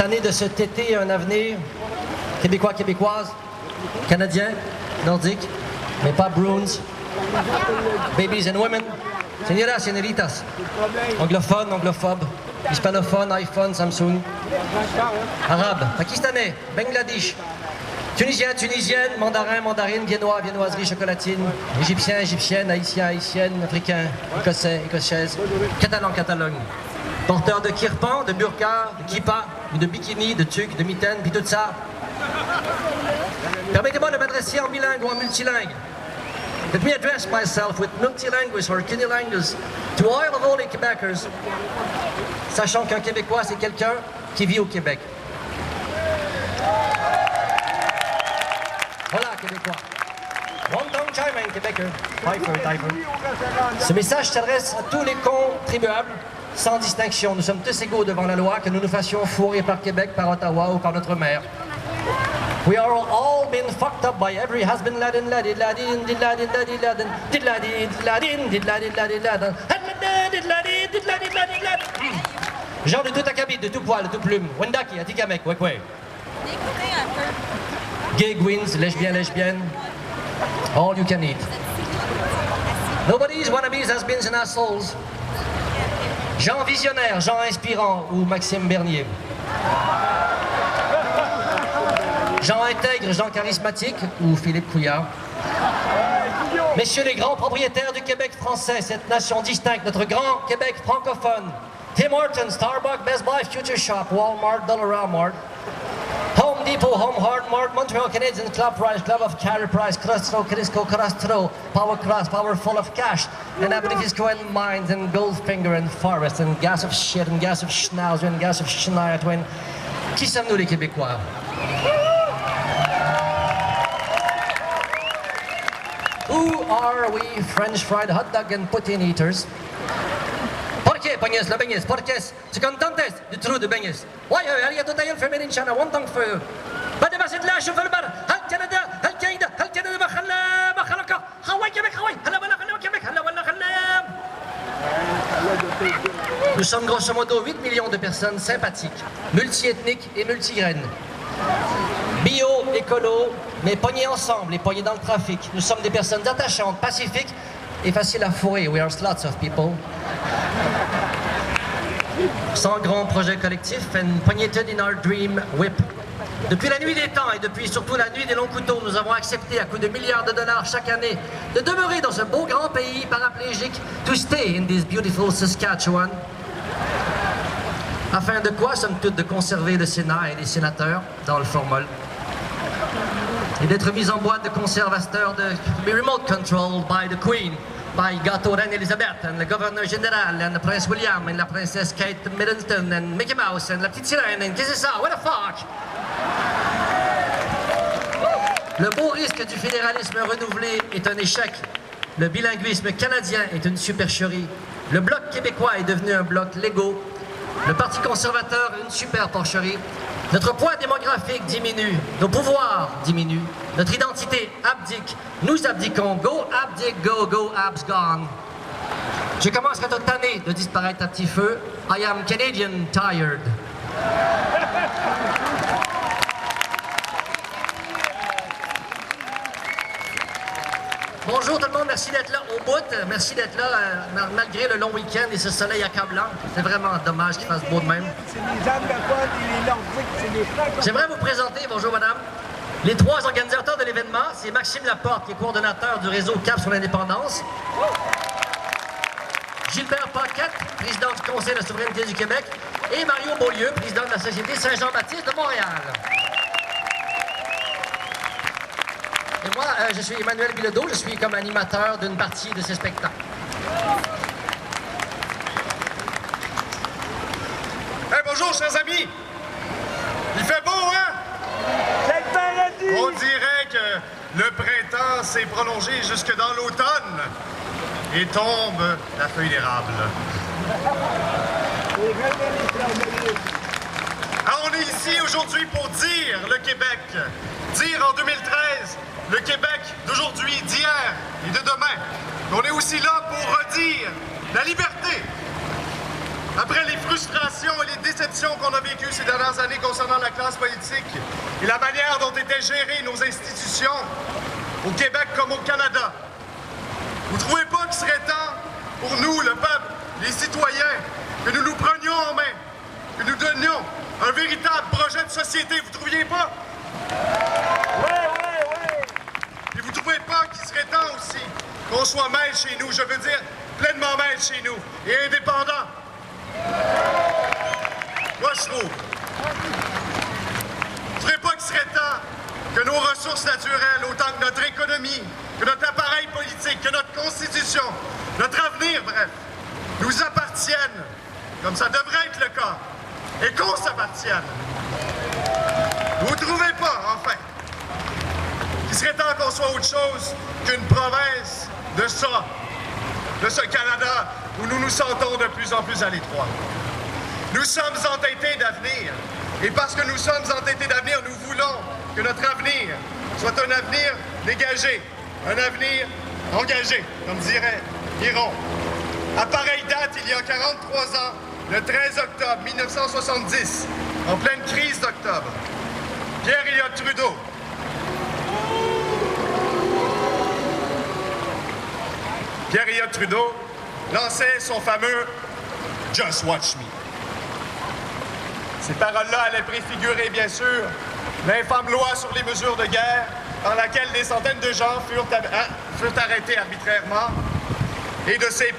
Tanné de ce tété un avenir, québécois, québécoises, canadiens, nordiques, mais pas Bruins, babies and women, señoras, señoritas, anglophones, anglophobes, hispanophones, iPhone, Samsung, arabes, pakistanais, Bangladesh, tunisiens, tunisiennes, mandarins, mandarines, viennois, viennoiseries, chocolatines, égyptiens, égyptiennes, haïtiens, haïtiennes, africains, écossais, écossaises, catalans, catalogne. Porteurs de kirpan, de burqa, de kippa, ou de bikini, de tuque, de mitaine, puis tout ça. Permettez-moi de m'adresser en bilingue ou en multilingue. Let me address myself with multilinguals or cunilinguals to all the Québécois, sachant qu'un Québécois, c'est quelqu'un qui vit au Québec. Voilà, Québécois. Wondong Chaiman, Québécois. Ce message s'adresse à tous les contribuables, sans distinction. Nous sommes tous égaux devant la loi, que nous nous fassions fourrer par Québec, par Ottawa ou par notre maire. We are all been fucked up by every husband ladin ladin ladin did ladin ladin ladin did ladin ladin did ladin ladin ladin did ladin did ladin ladin ladin. Genre de tout acabit, de tout poil, de tout plume. Wendaki, Atikamek, ouais. Gay gwins, lesbiennes, lesbiennes. All you can eat. Nobody's wannabes, has-beens and assholes. Jean visionnaire, Jean inspirant ou Maxime Bernier. Jean intègre, Jean charismatique ou Philippe Couillard. Messieurs les grands propriétaires du Québec français, cette nation distincte, notre grand Québec francophone. Tim Hortons, Starbucks, Best Buy, Future Shop, Walmart, Dollarama, Home Depot, Home Hardmart, Montreal Canadiens, Club Price, Club of Carey Price, Crostro, Crisco, Crostro, Power Cross, Power Full of Cash, and Abernifisco and Mines, and Goldfinger and Forest, and Gas of Shit, and Gas of Schnauzer, and Gas of Schneider Twin. Qui sommes-nous les Québécois? Who are we, French fried hot dog and poutine eaters? Porqué, Pagnes, la Beignes, Porques, tu contentes du trou de Beignes? Ouais, arigato tayo, femenin chana, wantong feu. Bade basit la chauffeur bar, hal Canada, bakhalaka, Hawaii, Québec, Hawaii, halawala, Québec, halawala, Nous sommes grosso modo 8 millions de personnes sympathiques, multi-ethniques et multigraines. Bio, écolo, mais pognés ensemble et pognés dans le trafic. Nous sommes des personnes attachantes, pacifiques et faciles à fourrer. We are lots of people. Sans grand projet collectif and poigneted in our dream whip. Depuis la nuit des temps et depuis surtout la nuit des longs couteaux, nous avons accepté à coups de milliards de dollars chaque année de demeurer dans ce beau grand pays paraplégique, to stay in this beautiful Saskatchewan. Afin de quoi, somme toute, de conserver le Sénat et les sénateurs dans le formol. Et d'être mis en boîte de conservateur de be remote controlled by the Queen, by Gâteau Reine Elisabeth, and le gouverneur général, and le prince William, and la princesse Kate Middleton, and Mickey Mouse, and la petite sirène, and qu'est-ce que c'est ça? What the fuck? Le beau risque du fédéralisme renouvelé est un échec. Le bilinguisme canadien est une supercherie. Le bloc québécois est devenu un bloc légaux. Le Parti conservateur une superporcherie. Notre poids démographique diminue, nos pouvoirs diminuent, notre identité abdique, nous abdiquons. Go abdique, go abs gone. Je commence à être tanné de disparaître à petit feu. I am Canadian tired. Bonjour tout le monde, merci d'être là au bout, merci d'être là malgré le long week-end et ce soleil accablant. C'est vraiment dommage qu'il fasse beau de même. J'aimerais vous présenter, bonjour madame, les trois organisateurs de l'événement. C'est Maxime Laporte qui est coordonnateur du réseau Cap sur l'indépendance. Gilbert Paquette, président du Conseil de la souveraineté du Québec. Et Mario Beaulieu, président de la Société Saint-Jean-Baptiste de Montréal. Et moi, je suis Emmanuel Bilodeau, je suis comme animateur d'une partie de ce spectacle. Hey, bonjour, chers amis! Il fait beau, hein? C'est le paradis! On dirait que le printemps s'est prolongé jusque dans l'automne et tombe la feuille d'érable. Alors, on est ici aujourd'hui pour dire le Québec. Dire en 2013 le Québec d'aujourd'hui, d'hier et de demain. On est aussi là pour redire la liberté. Après les frustrations et les déceptions qu'on a vécues ces dernières années concernant la classe politique et la manière dont étaient gérées nos institutions, au Québec comme au Canada, vous ne trouvez pas qu'il serait temps pour nous, le peuple, les citoyens, que nous nous prenions en main, que nous donnions un véritable projet de société, vous ne trouviez pas? Et vous ne trouvez pas qu'il serait temps aussi qu'on soit maître chez nous, je veux dire pleinement maître chez nous et indépendant? Moi, je trouve. Vous ne trouvez pas qu'il serait temps que nos ressources naturelles, autant que notre économie, que notre appareil politique, que notre constitution, notre avenir, bref, nous appartiennent, comme ça devrait être le cas, et qu'on s'appartienne? Vous ne trouvez pas, enfin, qu'il serait temps qu'on soit autre chose qu'une province de ce Canada où nous nous sentons de plus en plus à l'étroit? Nous sommes entêtés d'avenir, et parce que nous sommes entêtés d'avenir, nous voulons que notre avenir soit un avenir dégagé, un avenir engagé, comme dirait Miron. À pareille date, il y a 43 ans, le 13 octobre 1970, en pleine crise d'octobre, Pierre Elliott Trudeau lançait son fameux « Just Watch Me ». Ces paroles-là allaient préfigurer, bien sûr, l'infâme loi sur les mesures de guerre par laquelle des centaines de gens furent arrêtés arbitrairement. Et de ces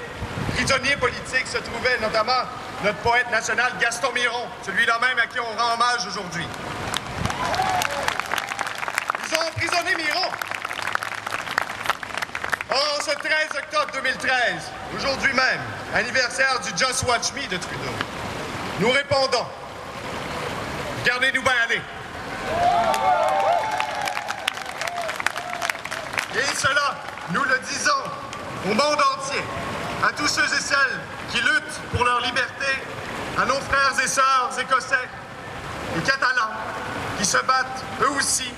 prisonniers politiques se trouvait notamment notre poète national Gaston Miron, celui-là même à qui on rend hommage aujourd'hui. Ils ont emprisonné Miron. Or, ce 13 octobre 2013, aujourd'hui même, anniversaire du Just Watch Me de Trudeau, nous répondons, regardez-nous bien aller. Et cela, nous le disons au monde entier, à tous ceux et celles qui luttent pour leur liberté, à nos frères et sœurs écossais et catalans qui se battent eux aussi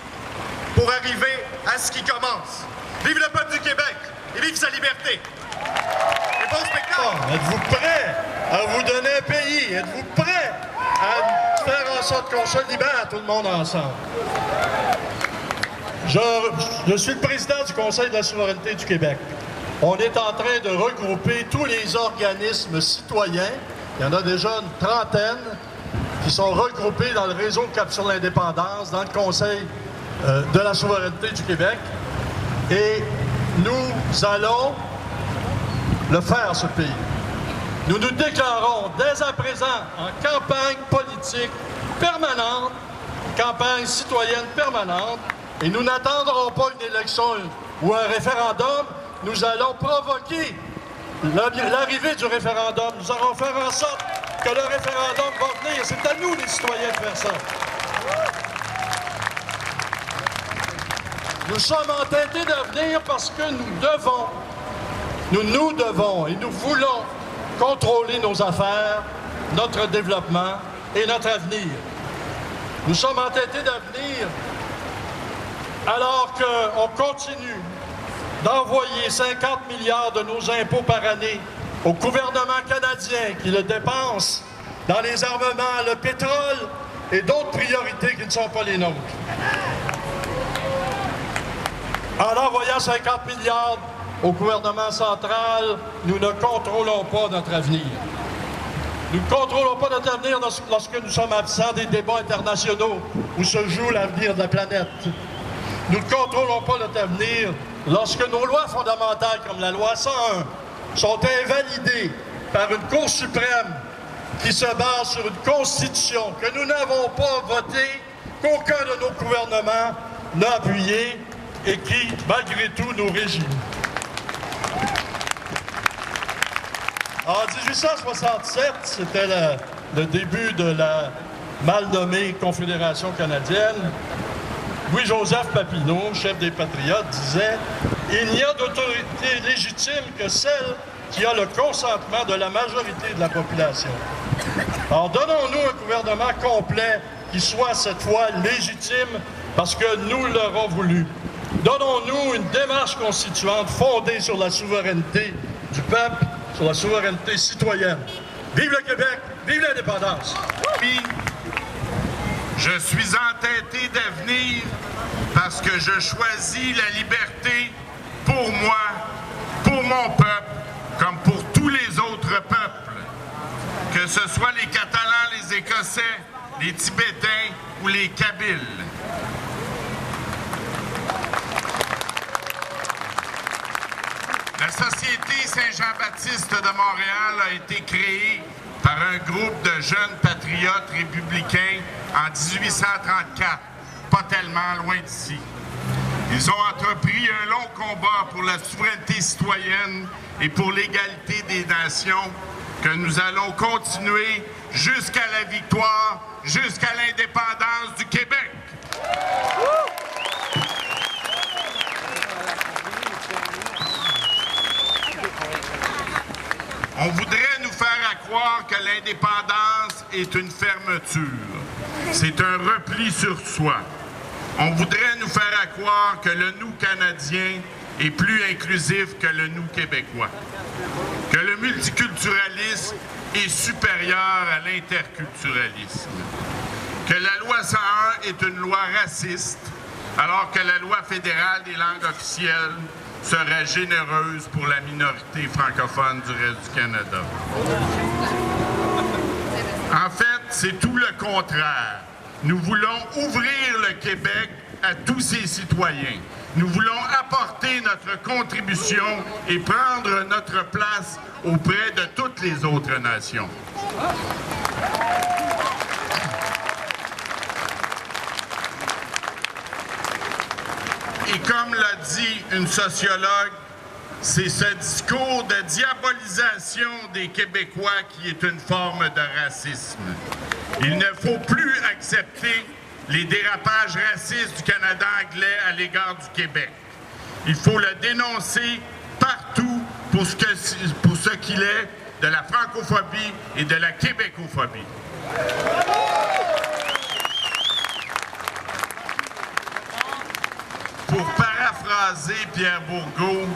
pour arriver à ce qui commence. Vive le peuple du Québec et vive sa liberté. Et bon spectacle. Êtes-vous prêts à vous donner un pays? Êtes-vous prêts à faire en sorte qu'on se libère tout le monde ensemble? Je suis le président du Conseil de la souveraineté du Québec. On est en train de regrouper tous les organismes citoyens. Il y en a déjà une trentaine qui sont regroupés dans le réseau Cap sur l'indépendance, dans le Conseil de la souveraineté du Québec. Et nous allons le faire, ce pays. Nous nous déclarons dès à présent en campagne politique permanente, campagne citoyenne permanente, et nous n'attendrons pas une élection ou un référendum. Nous allons provoquer l'arrivée du référendum. Nous allons faire en sorte que le référendum va venir. C'est à nous, les citoyens, de faire ça. Nous sommes entêtés d'avenir parce que nous devons et nous voulons contrôler nos affaires, notre développement et notre avenir. Nous sommes entêtés d'avenir alors qu'on continue d'envoyer 50 milliards de nos impôts par année au gouvernement canadien qui le dépense dans les armements, le pétrole et d'autres priorités qui ne sont pas les nôtres. En envoyant 50 milliards au gouvernement central, nous ne contrôlons pas notre avenir. Nous ne contrôlons pas notre avenir lorsque nous sommes absents des débats internationaux où se joue l'avenir de la planète. Nous ne contrôlons pas notre avenir lorsque nos lois fondamentales, comme la loi 101, sont invalidées par une Cour suprême qui se base sur une Constitution que nous n'avons pas votée, qu'aucun de nos gouvernements n'a appuyée et qui, malgré tout, nous régit. En 1867, c'était le début de la mal nommée Confédération canadienne. Louis-Joseph Papineau, chef des Patriotes, disait « Il n'y a d'autorité légitime que celle qui a le consentement de la majorité de la population. » Alors, donnons-nous un gouvernement complet qui soit cette fois légitime parce que nous l'aurons voulu. Donnons-nous une démarche constituante fondée sur la souveraineté du peuple, sur la souveraineté citoyenne. Vive le Québec! Vive l'indépendance! Puis, je suis entêté d'avenir parce que je choisis la liberté pour moi, pour mon peuple, comme pour tous les autres peuples. Que ce soit les Catalans, les Écossais, les Tibétains ou les Kabyles. La Société Saint-Jean-Baptiste de Montréal a été créée par un groupe de jeunes patriotes républicains en 1834, pas tellement loin d'ici. Ils ont entrepris un long combat pour la souveraineté citoyenne et pour l'égalité des nations que nous allons continuer jusqu'à la victoire, jusqu'à l'indépendance du Québec. On voudrait nous faire croire que l'indépendance est une fermeture. C'est un repli sur soi. On voudrait nous faire croire que le nous canadien est plus inclusif que le nous québécois. Que le multiculturalisme est supérieur à l'interculturalisme. Que la loi 101 est une loi raciste, alors que la loi fédérale des langues officielles serait généreuse pour la minorité francophone du reste du Canada. En fait, c'est tout le contraire. Nous voulons ouvrir le Québec à tous ses citoyens. Nous voulons apporter notre contribution et prendre notre place auprès de toutes les autres nations. Et comme l'a dit une sociologue, c'est ce discours de diabolisation des Québécois qui est une forme de racisme. Il ne faut plus accepter les dérapages racistes du Canada anglais à l'égard du Québec. Il faut le dénoncer partout pour ce qu'il est de la francophobie et de la québécophobie. Pour paraphraser Pierre Bourgault,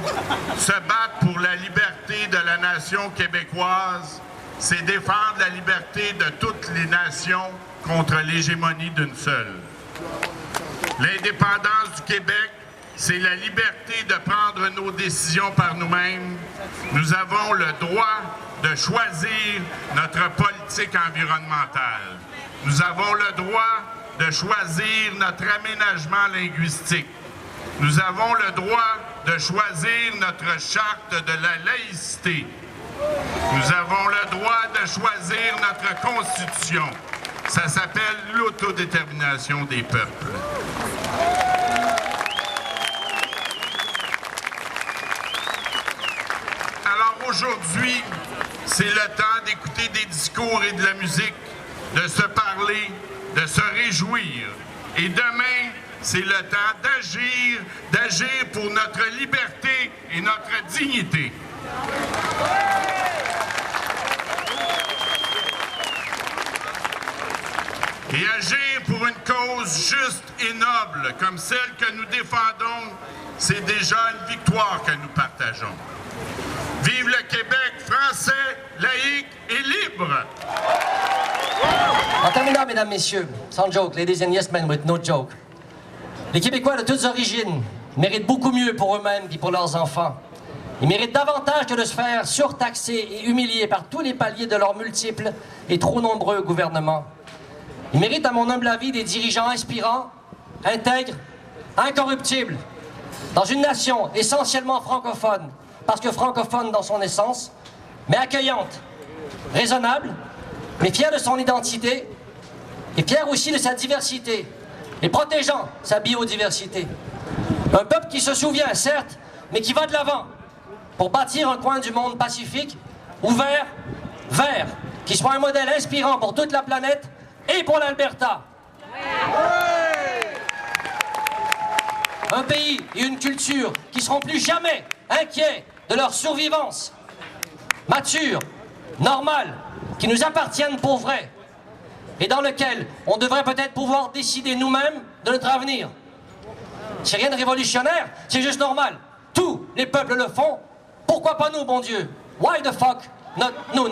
se battre pour la liberté de la nation québécoise, c'est défendre la liberté de toutes les nations contre l'hégémonie d'une seule. L'indépendance du Québec, c'est la liberté de prendre nos décisions par nous-mêmes. Nous avons le droit de choisir notre politique environnementale. Nous avons le droit de choisir notre aménagement linguistique. Nous avons le droit de choisir notre charte de la laïcité. Nous avons le droit de choisir notre constitution. Ça s'appelle l'autodétermination des peuples. Alors aujourd'hui, c'est le temps d'écouter des discours et de la musique, de se parler, de se réjouir. Et demain, c'est le temps d'agir pour notre liberté et notre dignité. Et agir pour une cause juste et noble, comme celle que nous défendons, c'est déjà une victoire que nous partageons. Vive le Québec français, laïque et libre! En terminant, mesdames, messieurs, sans joke, ladies and yes men with no joke, les Québécois de toutes origines méritent beaucoup mieux pour eux-mêmes et pour leurs enfants. Ils méritent davantage que de se faire surtaxer et humilier par tous les paliers de leurs multiples et trop nombreux gouvernements. Ils méritent, à mon humble avis, des dirigeants inspirants, intègres, incorruptibles, dans une nation essentiellement francophone, parce que francophone dans son essence, mais accueillante, raisonnable, mais fière de son identité, et fière aussi de sa diversité, et protégeant sa biodiversité. Un peuple qui se souvient, certes, mais qui va de l'avant, pour bâtir un coin du monde pacifique, ouvert, vert, qui soit un modèle inspirant pour toute la planète et pour l'Alberta. Un pays et une culture qui seront plus jamais inquiets de leur survivance. Mature, normale, qui nous appartiennent pour vrai, et dans lequel on devrait peut-être pouvoir décider nous-mêmes de notre avenir. C'est rien de révolutionnaire, c'est juste normal. Tous les peuples le font, pourquoi pas nous, bon Dieu? Why the fuck not nous?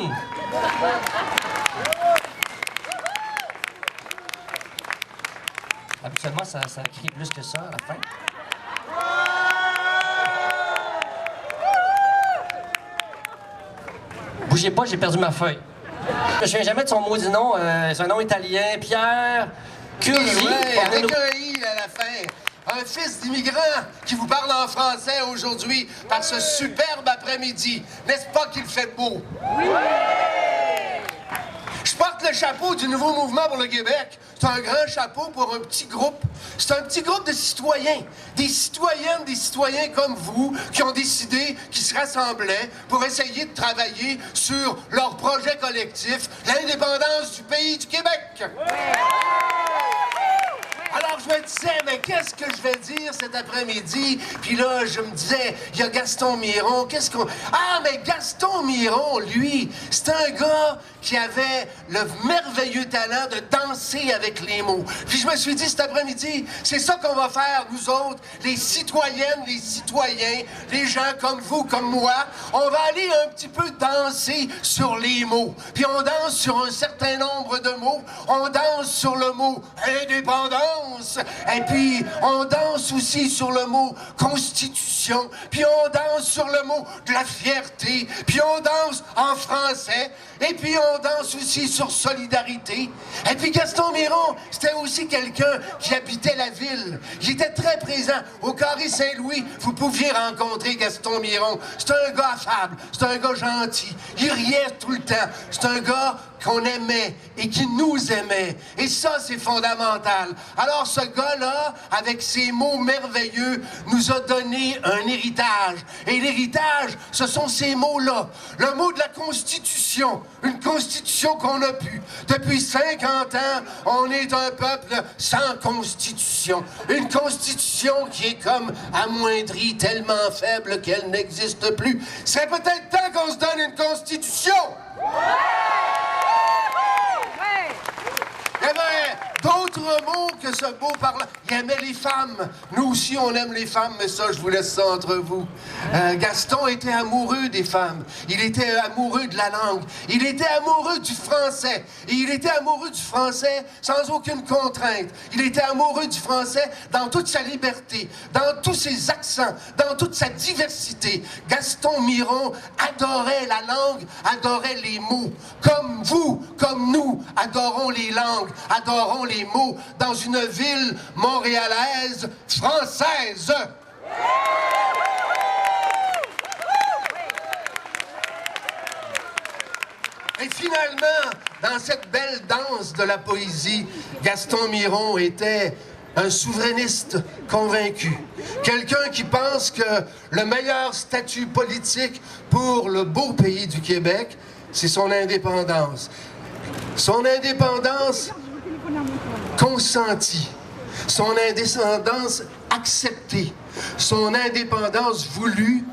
Habituellement, ça crie plus que ça à la fin. Bougez pas, j'ai perdu ma feuille. Je me souviens jamais de son maudit nom. C'est un nom italien. Pierre Curzi. Ouais, avec un I à la fin. Un fils d'immigrant qui vous parle en français aujourd'hui par ce superbe après-midi. N'est-ce pas qu'il fait beau? Oui! Je porte le chapeau du nouveau mouvement pour le Québec. C'est un grand chapeau pour un petit groupe. C'est un petit groupe de citoyens. Des citoyennes, des citoyens comme vous qui ont décidé qu'ils se rassemblaient pour essayer de travailler sur leur projet collectif, l'indépendance du pays du Québec. Alors, je me disais, mais qu'est-ce que je vais dire cet après-midi? Puis là, je me disais, il y a Gaston Miron, qu'est-ce qu'on... Ah, mais Gaston Miron, lui, c'est un gars qui avait le merveilleux talent de danser avec les mots. Puis je me suis dit, cet après-midi, c'est ça qu'on va faire, nous autres, les citoyennes, les citoyens, les gens comme vous, comme moi. On va aller un petit peu danser sur les mots. Puis on danse sur un certain nombre de mots. On danse sur le mot indépendance. Et puis, on danse aussi sur le mot constitution. Puis on danse sur le mot de la fierté. Puis on danse en français. Et puis on danse aussi sur solidarité. Et puis Gaston Miron, c'était aussi quelqu'un qui habitait la ville. Il était très présent. Au Carré Saint-Louis, vous pouviez rencontrer Gaston Miron. C'est un gars affable. C'est un gars gentil. Il riait tout le temps. C'est un gars qu'on aimait et qui nous aimait. Et ça, c'est fondamental. Alors, ce gars-là, avec ses mots merveilleux, nous a donné un héritage. Et l'héritage, ce sont ces mots-là. Le mot de la Constitution. Une Constitution qu'on a pu. Depuis 50 ans, on est un peuple sans Constitution. Une Constitution qui est comme amoindrie, tellement faible qu'elle n'existe plus. C'est peut-être temps qu'on se donne une Constitution! Eh bien, d'autres mots que ce beau parlant. Il aimait les femmes. Nous aussi, on aime les femmes, mais ça, je vous laisse ça entre vous. Gaston était amoureux des femmes. Il était amoureux de la langue. Il était amoureux du français. Et il était amoureux du français sans aucune contrainte. Il était amoureux du français dans toute sa liberté, dans tous ses accents, dans toute sa diversité. Gaston Miron adorait la langue, adorait les mots. Comme vous, comme nous, adorons les langues, adorons les mots dans une ville montréalaise française. Et finalement, dans cette belle danse de la poésie, Gaston Miron était un souverainiste convaincu. Quelqu'un qui pense que le meilleur statut politique pour le beau pays du Québec, c'est son indépendance. Son indépendance consentie. Son indépendance acceptée. Son indépendance voulue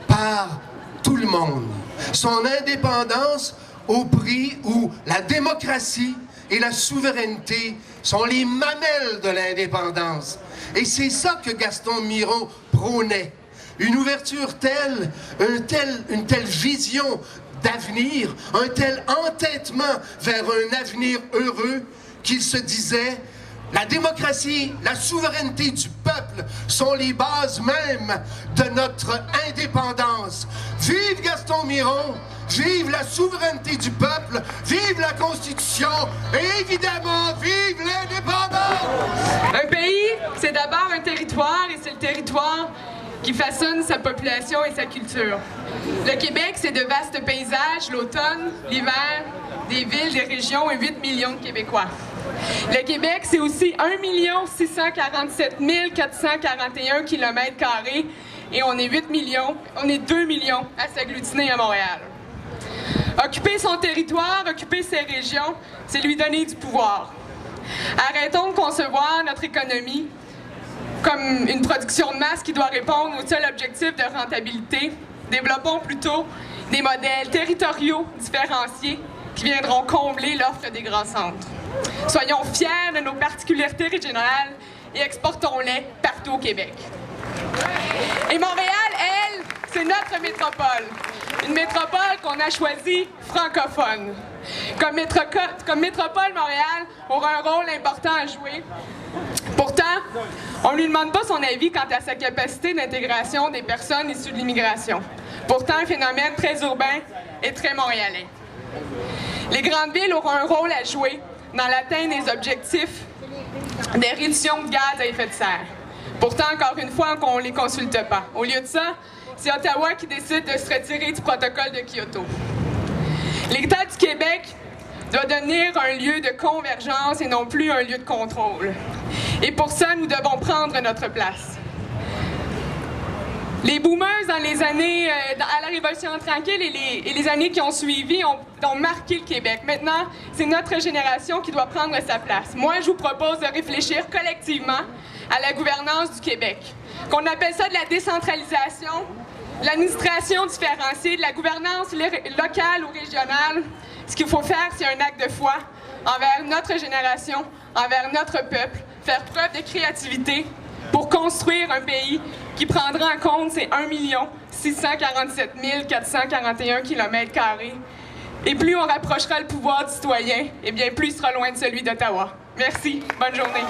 par tout le monde. Son indépendance au prix où la démocratie et la souveraineté sont les mamelles de l'indépendance. Et c'est ça que Gaston Miron prônait. Une ouverture telle, une telle vision d'avenir, un tel entêtement vers un avenir heureux qu'il se disait: la démocratie, la souveraineté du peuple sont les bases mêmes de notre indépendance. Vive Gaston Miron, vive la souveraineté du peuple, vive la Constitution et évidemment, vive l'indépendance! Un pays, c'est d'abord un territoire et c'est le territoire qui façonne sa population et sa culture. Le Québec, c'est de vastes paysages, l'automne, l'hiver, des villes, des régions et 8 millions de Québécois. Le Québec, c'est aussi 1 647 441 km² et on est 8 millions, on est 2 millions à s'agglutiner à Montréal. Occuper son territoire, occuper ses régions, c'est lui donner du pouvoir. Arrêtons de concevoir notre économie comme une production de masse qui doit répondre au seul objectif de rentabilité. Développons plutôt des modèles territoriaux différenciés qui viendront combler l'offre des grands centres. Soyons fiers de nos particularités régionales et exportons-les partout au Québec. Et Montréal, elle, c'est notre métropole. Une métropole qu'on a choisie francophone. Comme métropole, Montréal aura un rôle important à jouer. Pourtant, on ne lui demande pas son avis quant à sa capacité d'intégration des personnes issues de l'immigration. Pourtant, un phénomène très urbain et très montréalais. Les grandes villes auront un rôle à jouer dans l'atteinte des objectifs des réductions de gaz à effet de serre. Pourtant, encore une fois, on ne les consulte pas. Au lieu de ça, c'est Ottawa qui décide de se retirer du protocole de Kyoto. L'État du Québec doit devenir un lieu de convergence et non plus un lieu de contrôle. Et pour ça, nous devons prendre notre place. Les boomers, dans les années, à la Révolution tranquille et les années qui ont suivi, ont marqué le Québec. Maintenant, c'est notre génération qui doit prendre sa place. Moi, je vous propose de réfléchir collectivement à la gouvernance du Québec. Qu'on appelle ça de la décentralisation, de l'administration différenciée, de la gouvernance locale ou régionale. Ce qu'il faut faire, c'est un acte de foi envers notre génération, envers notre peuple, faire preuve de créativité pour construire un pays qui prendra en compte ces 1 647 441 km². Et plus on rapprochera le pouvoir du citoyen, et bien plus il sera loin de celui d'Ottawa. Merci. Bonne journée.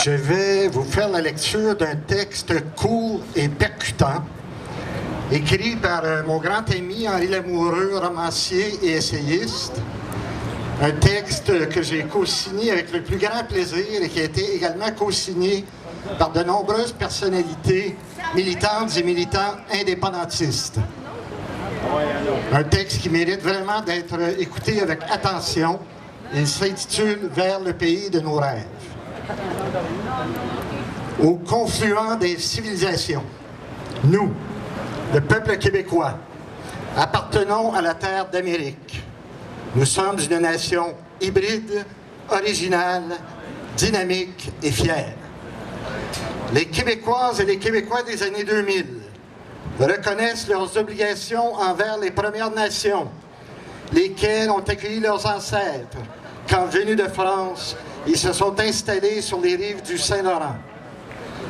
Je vais vous faire la lecture d'un texte court et percutant, écrit par mon grand ami Henri Lamoureux, romancier et essayiste. Un texte que j'ai co-signé avec le plus grand plaisir et qui a été également co-signé par de nombreuses personnalités militantes et militants indépendantistes. Un texte qui mérite vraiment d'être écouté avec attention. Il s'intitule « Vers le pays de nos rêves ». Au confluent des civilisations, nous, le peuple québécois, appartenons à la terre d'Amérique. Nous sommes une nation hybride, originale, dynamique et fière. Les Québécoises et les Québécois des années 2000 reconnaissent leurs obligations envers les Premières Nations, lesquelles ont accueilli leurs ancêtres quand, venus de France, ils se sont installés sur les rives du Saint-Laurent.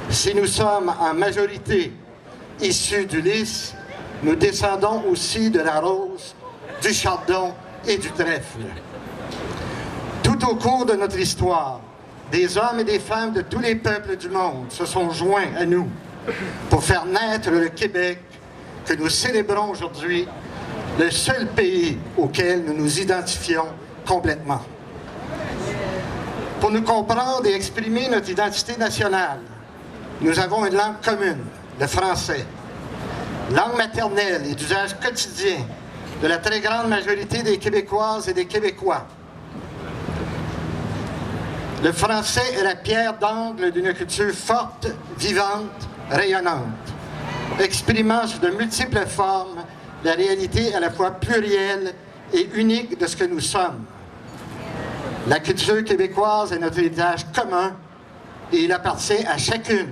Si nous sommes en majorité issus du lys, nous descendons aussi de la rose, du chardon et du trèfle. Tout au cours de notre histoire, des hommes et des femmes de tous les peuples du monde se sont joints à nous pour faire naître le Québec que nous célébrons aujourd'hui, le seul pays auquel nous nous identifions complètement. Pour nous comprendre et exprimer notre identité nationale, nous avons une langue commune, le français, langue maternelle et d'usage quotidien de la très grande majorité des Québécoises et des Québécois. Le français est la pierre d'angle d'une culture forte, vivante, rayonnante, exprimant sous de multiples formes la réalité à la fois plurielle et unique de ce que nous sommes. La culture québécoise est notre héritage commun et il appartient à chacune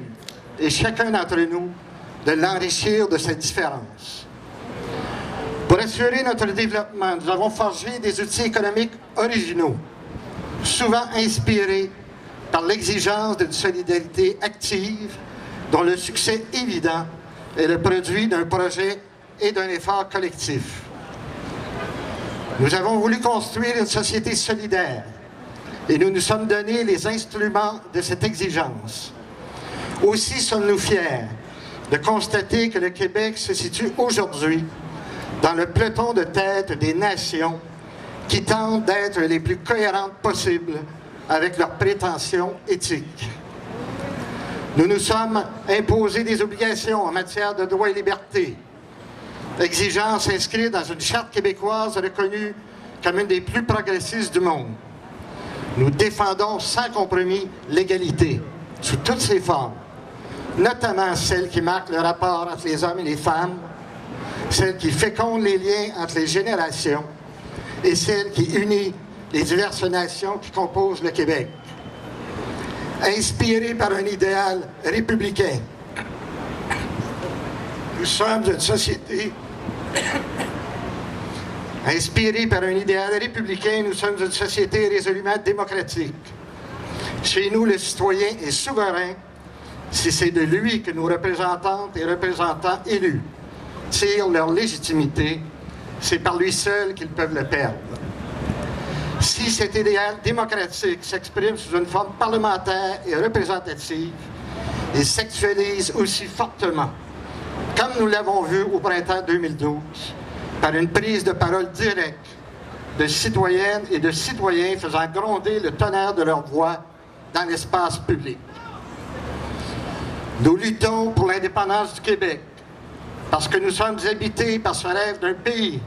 et chacun d'entre nous de l'enrichir de cette différence. Pour assurer notre développement, nous avons forgé des outils économiques originaux, souvent inspirés par l'exigence d'une solidarité active dont le succès évident est le produit d'un projet et d'un effort collectif. Nous avons voulu construire une société solidaire et nous nous sommes donné les instruments de cette exigence. Aussi sommes-nous fiers de constater que le Québec se situe aujourd'hui dans le peloton de tête des nations qui tentent d'être les plus cohérentes possibles avec leurs prétentions éthiques. Nous nous sommes imposés des obligations en matière de droits et libertés, exigences inscrites dans une charte québécoise reconnue comme une des plus progressistes du monde. Nous défendons sans compromis l'égalité, sous toutes ses formes, notamment celle qui marque le rapport entre les hommes et les femmes, celle qui féconde les liens entre les générations et celle qui unit les diverses nations qui composent le Québec. Inspirés par un idéal républicain, nous sommes une société... Inspirés par un idéal républicain, nous sommes une société résolument démocratique. Chez nous, le citoyen est souverain, si c'est de lui que nos représentantes et représentants élus tirent leur légitimité, c'est par lui seul qu'ils peuvent le perdre. Si cet idéal démocratique s'exprime sous une forme parlementaire et représentative, il sexualise aussi fortement, comme nous l'avons vu au printemps 2012, par une prise de parole directe de citoyennes et de citoyens faisant gronder le tonnerre de leur voix dans l'espace public. Nous luttons pour l'indépendance du Québec parce que nous sommes habités par ce rêve d'un pays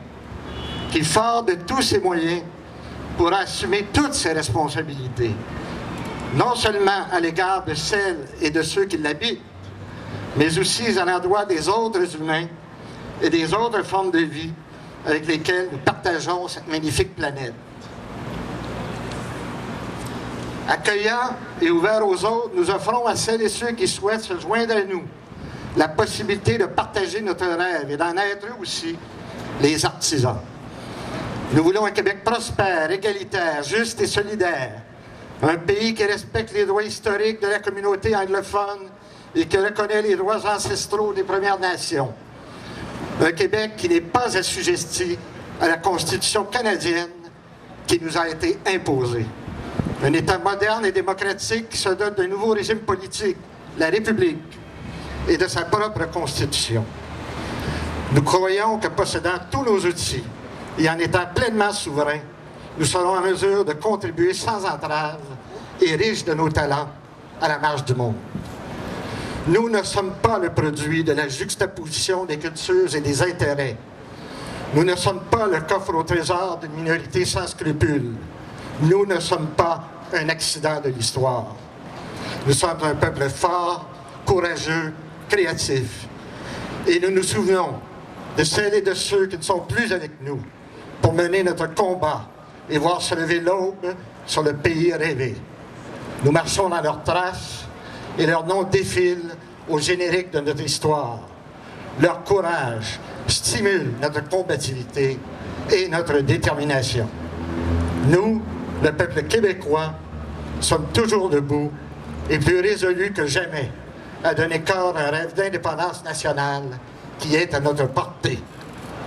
qui, fort de tous ses moyens, pourra assumer toutes ses responsabilités, non seulement à l'égard de celles et de ceux qui l'habitent, mais aussi à l'endroit des autres humains et des autres formes de vie avec lesquelles nous partageons cette magnifique planète. Accueillant et ouvert aux autres, nous offrons à celles et ceux qui souhaitent se joindre à nous la possibilité de partager notre rêve et d'en être eux aussi les artisans. Nous voulons un Québec prospère, égalitaire, juste et solidaire. Un pays qui respecte les droits historiques de la communauté anglophone et qui reconnaît les droits ancestraux des Premières Nations. Un Québec qui n'est pas assujetti à la Constitution canadienne qui nous a été imposée. Un État moderne et démocratique qui se dote d'un nouveau régime politique, la République, et de sa propre Constitution. Nous croyons que possédant tous nos outils et en étant pleinement souverains, nous serons en mesure de contribuer sans entrave et riches de nos talents à la marche du monde. Nous ne sommes pas le produit de la juxtaposition des cultures et des intérêts. Nous ne sommes pas le coffre au trésor d'une minorité sans scrupules. Nous ne sommes pas un accident de l'histoire. Nous sommes un peuple fort, courageux, créatif. Et nous nous souvenons de celles et de ceux qui ne sont plus avec nous pour mener notre combat et voir se lever l'aube sur le pays rêvé. Nous marchons dans leurs traces et leurs noms défilent au générique de notre histoire. Leur courage stimule notre combativité et notre détermination. Nous, le peuple québécois, sommes toujours debout et plus résolus que jamais à donner corps à un rêve d'indépendance nationale qui est à notre portée.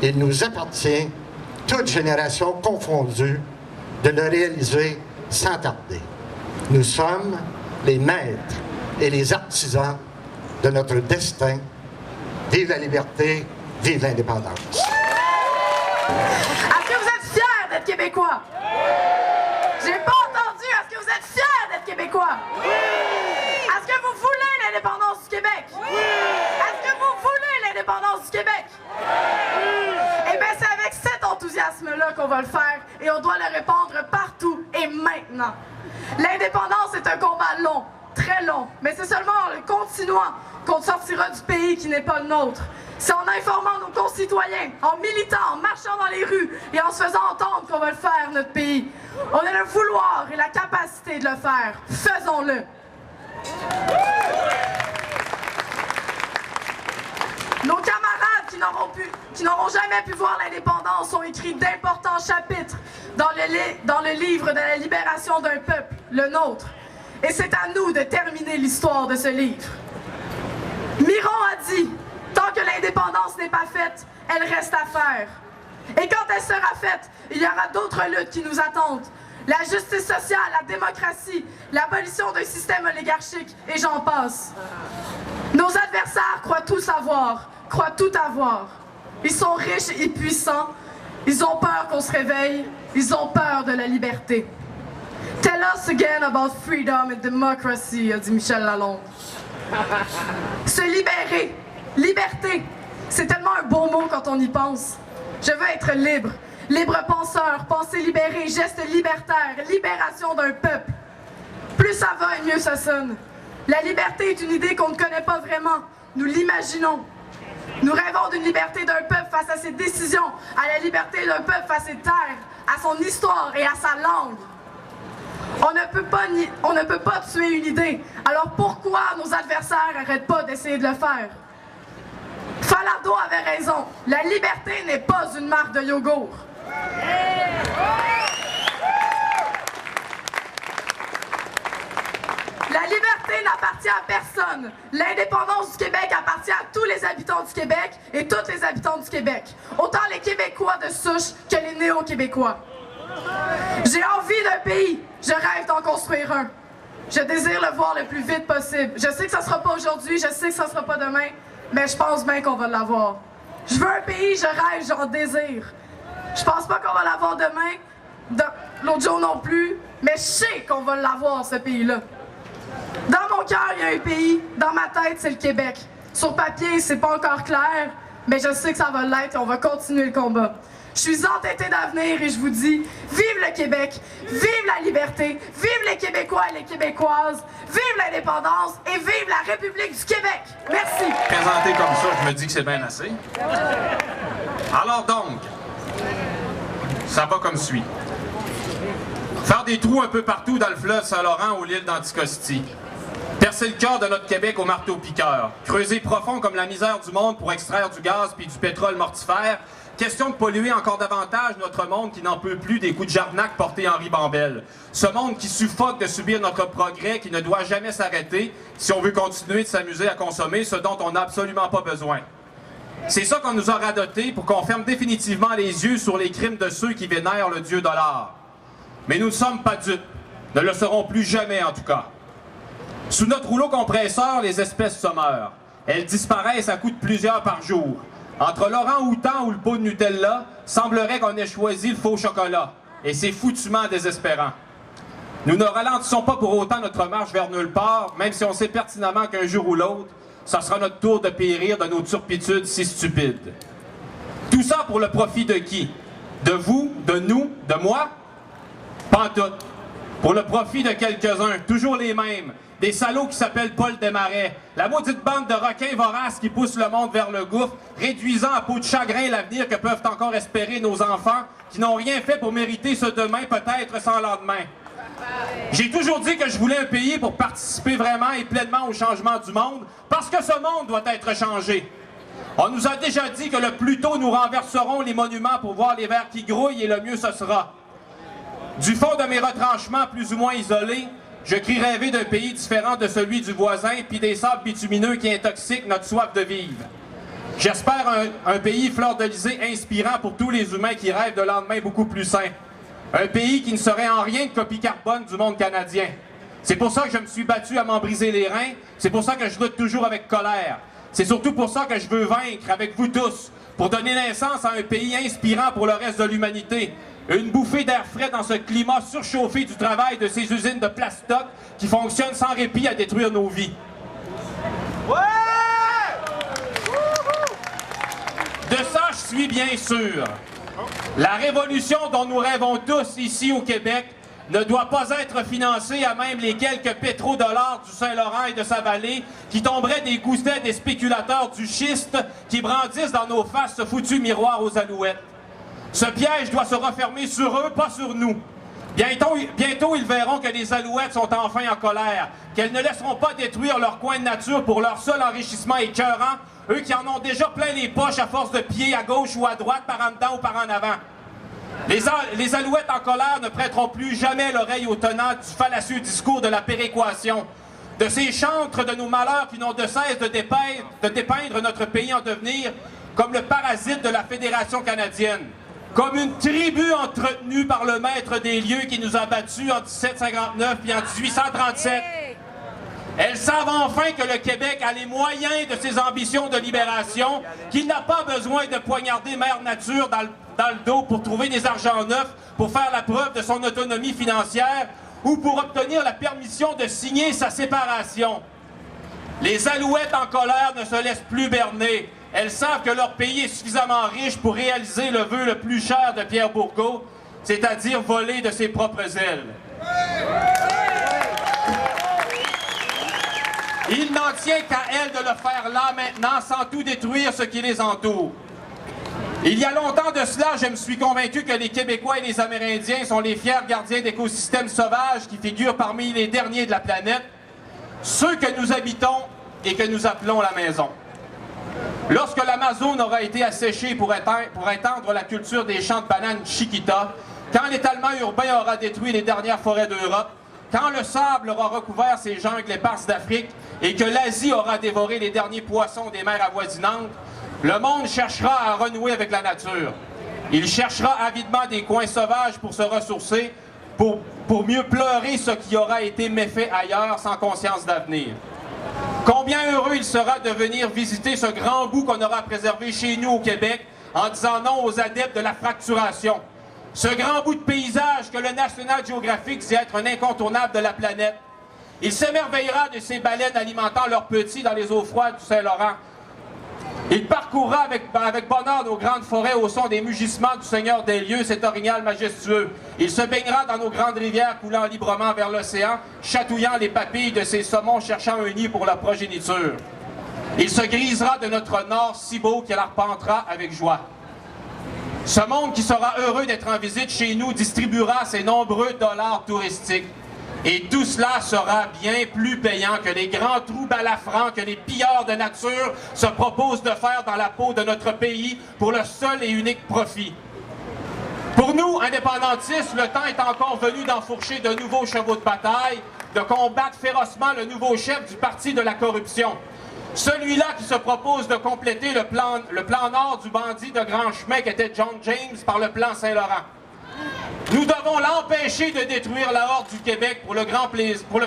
Il nous appartient, toute génération confondue, de le réaliser sans tarder. Nous sommes les maîtres et les artisans de notre destin. Vive la liberté, vive l'indépendance. Est-ce que vous êtes fiers d'être Québécois? J'ai pas entendu. Est-ce que vous êtes fiers d'être Québécois? Est-ce que vous voulez l'indépendance du Québec? Est-ce que vous voulez l'indépendance du Québec? Eh bien, c'est avec cet enthousiasme-là qu'on va le faire et on doit le répandre partout et maintenant. L'indépendance est un combat long, très long, mais c'est seulement en le continuant qu'on sortira du pays qui n'est pas le nôtre. C'est en informant nos concitoyens, en militant, en marchant dans les rues et en se faisant entendre qu'on va le faire, notre pays. On a le vouloir et la capacité de le faire. Faisons-le. Nos camarades qui n'auront jamais pu voir l'indépendance ont écrit d'importants chapitres dans le livre de la libération d'un peuple, le nôtre. Et c'est à nous de terminer l'histoire de ce livre. Miron a dit, tant que l'indépendance n'est pas faite, elle reste à faire. Et quand elle sera faite, il y aura d'autres luttes qui nous attendent. La justice sociale, la démocratie, l'abolition d'un système oligarchique, et j'en passe. Nos adversaires croient tout savoir, croient tout avoir. Ils sont riches et puissants, ils ont peur qu'on se réveille, ils ont peur de la liberté. Tell us again about freedom and democracy, a dit Michel Lalonde. Se libérer, liberté, c'est tellement un beau mot quand on y pense. Je veux être libre, libre penseur, pensée libérée, geste libertaire, libération d'un peuple. Plus ça va et mieux ça sonne. La liberté est une idée qu'on ne connaît pas vraiment, nous l'imaginons. Nous rêvons d'une liberté d'un peuple face à ses décisions, à la liberté d'un peuple face à ses terres, à son histoire et à sa langue. On ne peut pas tuer une idée. Alors pourquoi nos adversaires n'arrêtent pas d'essayer de le faire? Falardeau avait raison. La liberté n'est pas une marque de yogourt. La liberté n'appartient à personne. L'indépendance du Québec appartient à tous les habitants du Québec et toutes les habitantes du Québec. Autant les Québécois de souche que les néo-Québécois. J'ai envie d'un pays. Je rêve d'en construire un. Je désire le voir le plus vite possible. Je sais que ça ne sera pas aujourd'hui, je sais que ça ne sera pas demain, mais je pense bien qu'on va l'avoir. Je veux un pays, je rêve, j'en désire. Je pense pas qu'on va l'avoir demain, l'autre jour non plus, mais je sais qu'on va l'avoir, ce pays-là. Dans mon cœur, il y a un pays. Dans ma tête, c'est le Québec. Sur papier, c'est pas encore clair, mais je sais que ça va l'être et on va continuer le combat. Je suis entêtée d'avenir et je vous dis, vive le Québec, vive la liberté, vive les Québécois et les Québécoises, vive l'indépendance et vive la République du Québec. Merci. Présenté comme ça, je me dis que c'est bien assez. Alors donc, ça va comme suit. Faire des trous un peu partout dans le fleuve Saint-Laurent ou l'île d'Anticosti. Percer le cœur de notre Québec au marteau-piqueur. Creuser profond comme la misère du monde pour extraire du gaz puis du pétrole mortifère. Question de polluer encore davantage notre monde qui n'en peut plus des coups de jarnac portés Henri Bambel. Ce monde qui suffoque de subir notre progrès, qui ne doit jamais s'arrêter si on veut continuer de s'amuser à consommer ce dont on n'a absolument pas besoin. C'est ça qu'on nous a radoté pour qu'on ferme définitivement les yeux sur les crimes de ceux qui vénèrent le dieu dollar. Mais nous ne sommes pas dupes, ne le serons plus jamais en tout cas. Sous notre rouleau compresseur, les espèces se meurent. Elles disparaissent à coups de plusieurs par jour. Entre l'orang-outan ou le pot de Nutella, semblerait qu'on ait choisi le faux chocolat. Et c'est foutument désespérant. Nous ne ralentissons pas pour autant notre marche vers nulle part, même si on sait pertinemment qu'un jour ou l'autre, ça sera notre tour de périr de nos turpitudes si stupides. Tout ça pour le profit de qui? De vous? De nous? De moi? Pas en tout. Pour le profit de quelques-uns, toujours les mêmes. Des salauds qui s'appellent Paul Desmarais. La maudite bande de requins voraces qui poussent le monde vers le gouffre, réduisant à peau de chagrin l'avenir que peuvent encore espérer nos enfants, qui n'ont rien fait pour mériter ce demain, peut-être sans lendemain. J'ai toujours dit que je voulais un pays pour participer vraiment et pleinement au changement du monde, parce que ce monde doit être changé. On nous a déjà dit que le plus tôt nous renverserons les monuments pour voir les vers qui grouillent et le mieux ce sera. Du fond de mes retranchements plus ou moins isolés, je crie rêver d'un pays différent de celui du voisin puis des sables bitumineux qui intoxiquent notre soif de vivre. J'espère un pays fleur-de-lysée inspirant pour tous les humains qui rêvent de lendemain beaucoup plus sain. Un pays qui ne serait en rien de copie carbone du monde canadien. C'est pour ça que je me suis battu à m'en briser les reins. C'est pour ça que je lutte toujours avec colère. C'est surtout pour ça que je veux vaincre avec vous tous, pour donner naissance à un pays inspirant pour le reste de l'humanité. Une bouffée d'air frais dans ce climat surchauffé du travail de ces usines de plastoc qui fonctionnent sans répit à détruire nos vies. Ouais! De ça, je suis bien sûr. La révolution dont nous rêvons tous ici au Québec ne doit pas être financée à même les quelques pétrodollars du Saint-Laurent et de sa vallée qui tomberaient des goustets des spéculateurs du schiste qui brandissent dans nos faces ce foutu miroir aux alouettes. Ce piège doit se refermer sur eux, pas sur nous. Bientôt, ils verront que les alouettes sont enfin en colère, qu'elles ne laisseront pas détruire leur coin de nature pour leur seul enrichissement écœurant, eux qui en ont déjà plein les poches à force de pieds à gauche ou à droite, par en dedans ou par en avant. Les alouettes en colère ne prêteront plus jamais l'oreille aux tenants du fallacieux discours de la péréquation, de ces chantres de nos malheurs qui n'ont de cesse de dépeindre notre pays en devenir comme le parasite de la Fédération canadienne. Comme une tribu entretenue par le maître des lieux qui nous a battus en 1759 puis en 1837. Elles savent enfin que le Québec a les moyens de ses ambitions de libération, qu'il n'a pas besoin de poignarder Mère Nature dans le dos pour trouver des argents neufs, pour faire la preuve de son autonomie financière ou pour obtenir la permission de signer sa séparation. Les alouettes en colère ne se laissent plus berner. Elles savent que leur pays est suffisamment riche pour réaliser le vœu le plus cher de Pierre Bourgault, c'est-à-dire voler de ses propres ailes. Il n'en tient qu'à elles de le faire là, maintenant, sans tout détruire ce qui les entoure. Il y a longtemps de cela, je me suis convaincu que les Québécois et les Amérindiens sont les fiers gardiens d'écosystèmes sauvages qui figurent parmi les derniers de la planète, ceux que nous habitons et que nous appelons la maison. Lorsque l'Amazone aura été asséchée pour étendre la culture des champs de bananes Chiquita, quand l'étalement urbain aura détruit les dernières forêts d'Europe, quand le sable aura recouvert ces jungles éparses d'Afrique et que l'Asie aura dévoré les derniers poissons des mers avoisinantes, le monde cherchera à renouer avec la nature. Il cherchera avidement des coins sauvages pour se ressourcer, pour mieux pleurer ce qui aura été méfait ailleurs sans conscience d'avenir. Combien heureux il sera de venir visiter ce grand bout qu'on aura préservé chez nous au Québec en disant non aux adeptes de la fracturation. Ce grand bout de paysage que le National Geographic dit être un incontournable de la planète. Il s'émerveillera de ces baleines alimentant leurs petits dans les eaux froides du Saint-Laurent. Il parcourra avec bonheur nos grandes forêts au son des mugissements du Seigneur des lieux, cet orignal majestueux. Il se baignera dans nos grandes rivières coulant librement vers l'océan, chatouillant les papilles de ces saumons cherchant un nid pour leur progéniture. Il se grisera de notre nord si beau qu'il arpentera avec joie. Ce monde qui sera heureux d'être en visite chez nous distribuera ses nombreux dollars touristiques. Et tout cela sera bien plus payant que les grands trous balafrants que les pilleurs de nature se proposent de faire dans la peau de notre pays pour le seul et unique profit. Pour nous, indépendantistes, le temps est encore venu d'enfourcher de nouveaux chevaux de bataille, de combattre férocement le nouveau chef du parti de la corruption. Celui-là qui se propose de compléter le plan nord du bandit de grand chemin qu'était John James par le plan Saint-Laurent. Nous devons l'empêcher de détruire la horde du Québec pour le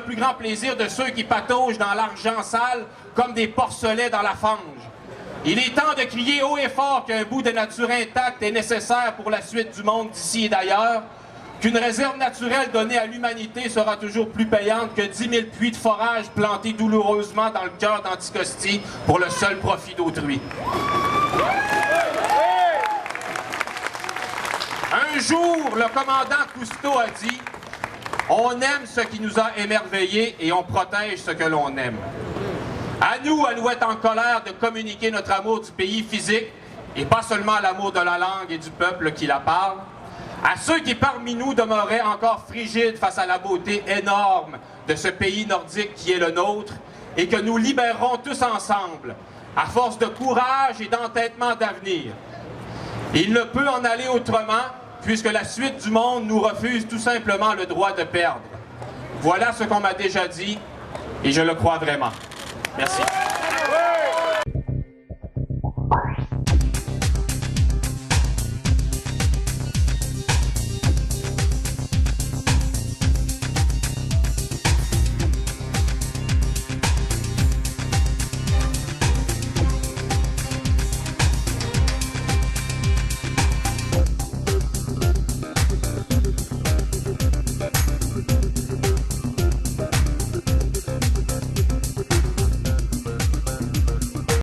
plus grand plaisir de ceux qui pataugent dans l'argent sale comme des porcelets dans la fange. Il est temps de crier haut et fort qu'un bout de nature intacte est nécessaire pour la suite du monde d'ici et d'ailleurs, qu'une réserve naturelle donnée à l'humanité sera toujours plus payante que 10 000 puits de forage plantés douloureusement dans le cœur d'Anticosti pour le seul profit d'autrui. Un jour, le commandant Cousteau a dit « On aime ce qui nous a émerveillés et on protège ce que l'on aime. » À nous, alouettes en colère, de communiquer notre amour du pays physique et pas seulement l'amour de la langue et du peuple qui la parle. À ceux qui parmi nous demeuraient encore frigides face à la beauté énorme de ce pays nordique qui est le nôtre et que nous libérerons tous ensemble, à force de courage et d'entêtement d'avenir. Il ne peut en aller autrement, puisque la suite du monde nous refuse tout simplement le droit de perdre. Voilà ce qu'on m'a déjà dit, et je le crois vraiment. Merci.